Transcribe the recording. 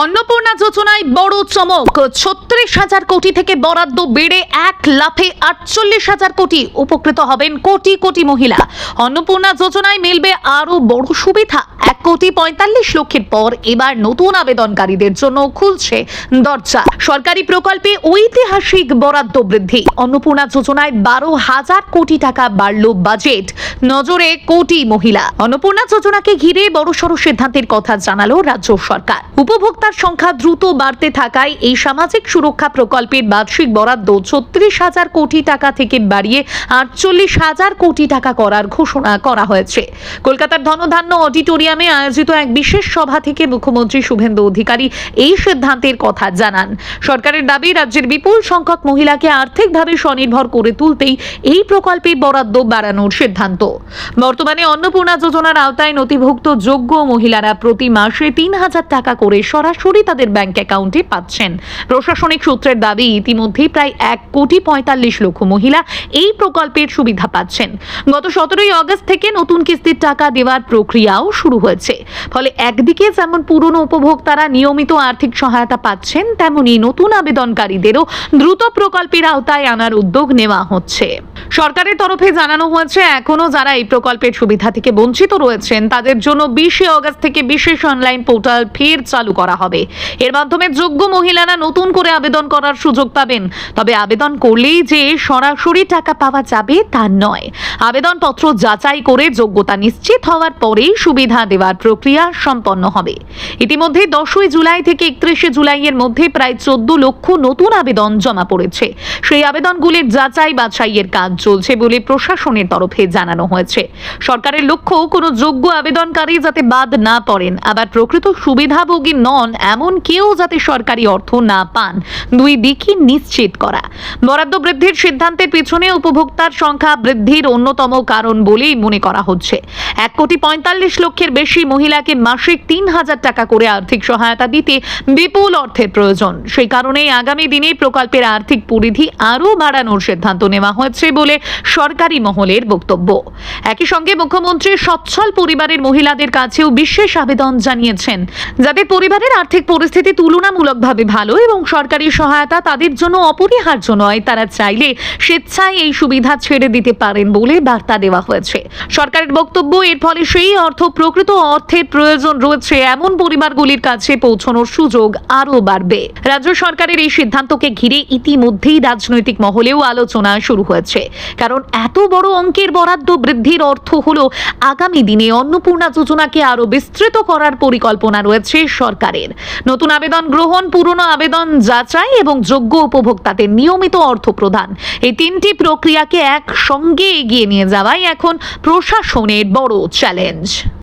অন্নপূর্ণা যোজনায় বড় চমক। ৩৬,০০০ কোটি থেকে বরাদ্দ বেড়ে এক লাফে ৪৮,০০০ কোটি। উপকৃত হবেন কোটি কোটি মহিলা। অন্নপূর্ণা যোজনায় মিলবে আরো বড় সুবিধা। ১,৪৫,০০,০০০ পর এবার নতুন আবেদনকারীদের জন্য খুলছে দরজা। সরকারি প্রকল্পে ঐতিহাসিক বরাদ্দ বৃদ্ধি। অন্নপূর্ণা যোজনায় ১২,০০০ কোটি টাকা বাড়ল বাজেট। নজরে কোটি মহিলা। অন্নপূর্ণা যোজনাকে ঘিরে বড়সড় সিদ্ধান্তের কথা জানালো রাজ্য সরকার। উপভোক্তার সংখ্যা দ্রুত বাড়তে থাকায় এই সামাজিক সুরক্ষা প্রকল্পের বার্ষিক বরাদ্দ ৩৬,০০০ কোটি টাকা থেকে বাড়িয়ে ৪৮,০০০ কোটি টাকা করার ঘোষণা করা হয়েছে। কলকাতার ধনধান্য অডিটোরিয়ামে আয়োজিত এক বিশেষ সভা থেকে মুখ্যমন্ত্রী শুভেন্দু অধিকারী এই সিদ্ধান্তের কথা জানান। সরকারের দাবি, রাজ্যের বিপুল সংখ্যক মহিলাকে আর্থিকভাবে স্বনির্ভর করে তুলতেই এই প্রকল্পে বরাদ্দ বাড়ানোর সিদ্ধান্ত। বর্তমানে অন্নপূর্ণা যোজনার আওতায় নথিভুক্ত যোগ্য মহিলারা প্রতি মাসে ৩,০০০ টাকা করে সরাসরি তাদের ব্যাংক অ্যাকাউন্টে পাচ্ছেন। প্রশাসনিক সূত্রের দাবি, ইতিমধ্যেই প্রায় ১,৪৫,০০,০০০ মহিলা এই প্রকল্পের সুবিধা পাচ্ছেন। গত ১৭ই আগস্ট থেকে নতুন কিস্তির টাকা দেওয়ার প্রক্রিয়াও শুরু হয়েছে। ফলে একদিকে যেমন পুরনো উপভোক্তারা নিয়মিত আর্থিক সহায়তা পাচ্ছেন, তেমনি নতুন আবেদনকারীদেরও দ্রুত প্রকল্পের আওতায় আনার উদ্যোগ নেওয়া হচ্ছে। সরকারের তরফে জানানো হয়েছে, এখনো যারা এই প্রকল্পের সুবিধা থেকে বঞ্চিত রয়েছেন তাদের জন্য ২০শে আগস্ট থেকে বিশেষ অনলাইন পোর্টাল ফের চালু করা হবে। এর মাধ্যমে যোগ্য মহিলারা নতুন করে আবেদন করার সুযোগ পাবেন। তবে আবেদন করলেই যে সরাসরি টাকা পাওয়া যাবে তা নয়। আবেদনপত্র যাচাই করে যোগ্যতা নিশ্চিত হওয়ার পরেই সুবিধা দেওয়ার প্রক্রিয়া সম্পন্ন হবে। ইতিমধ্যে ১০ই জুলাই থেকে ৩১শে জুলাইয়ের মধ্যে প্রায় ১৪ লক্ষ নতুন আবেদন জমা পড়েছে। সেই আবেদনগুলির যাচাই বাছাইয়ের কাজ চলছে বলে প্রশাসনের তরফে জানানো হয়েছে। সরকারের লক্ষ্য, কোনো যোগ্য আবেদনকারী যাতে বাদ না পড়েন, আবার প্রকৃত সুবিধাভোগী নন এমন কেউ যাতে সরকারি অর্থ না পান, দুই দিকই নিশ্চিত করা। বরাদ্দ বৃদ্ধির সিদ্ধান্তের পিছনে উপভোক্তার সংখ্যা বৃদ্ধির অন্যতম কারণ বলেই মনে করা হচ্ছে। ১,৪৫,০০,০০০ বেশি মহিলাকে মাসিক ৩,০০০ টাকা করে আর্থিক সহায়তা দিতে বিপুল অর্থের প্রয়োজন। সেই কারণেই আগামী দিনে প্রকল্পের আর্থিক পরিধি আরও বাড়ানোর সিদ্ধান্ত নেওয়া হয়েছে বলে সরকারি মহলের বক্তব্য। একই সঙ্গে মুখ্যমন্ত্রী সচ্ছল পরিবারের মহিলাদের কাছেও বিশেষ আবেদন জানিয়েছেন, যাদের পরিবারের আর্থিক পরিস্থিতি তুলনামূলকভাবে ভালো এবং সরকারি সহায়তা তাদের জন্য অপরিহার্য নয়, তারা চাইলে স্বেচ্ছায় এই সুবিধা ছেড়ে দিতে পারেন বলে বার্তা দেওয়া হয়েছে। সরকারের বক্তব্য, এর ফলে সেই অর্থ প্রকৃত অর্থের প্রয়োজন রয়েছে এমন পরিবারগুলির কাছে পৌঁছানোর সুযোগ আরও বাড়বে। রাজ্য সরকারের এই সিদ্ধান্তকে ঘিরে ইতিমধ্যেই রাজনৈতিক মহলেও আলোচনা শুরু হয়েছে। কারণ এত বড় অঙ্কের বরাদ্দ বৃদ্ধির অর্থ হলো আগামী দিনে অন্নপূর্ণা যোজনাকে আরো বিস্তৃত করার পরিকল্পনা রয়েছে সরকারের। নতুন আবেদন গ্রহণ, পুরনো আবেদন যাচাই এবং যোগ্য উপভোক্তাদের নিয়মিত অর্থ প্রদান, এই তিনটি প্রক্রিয়াকে একসঙ্গে এগিয়ে নিয়ে যাওয়াই এখন প্রশাসনের বড় চ্যালেঞ্জ।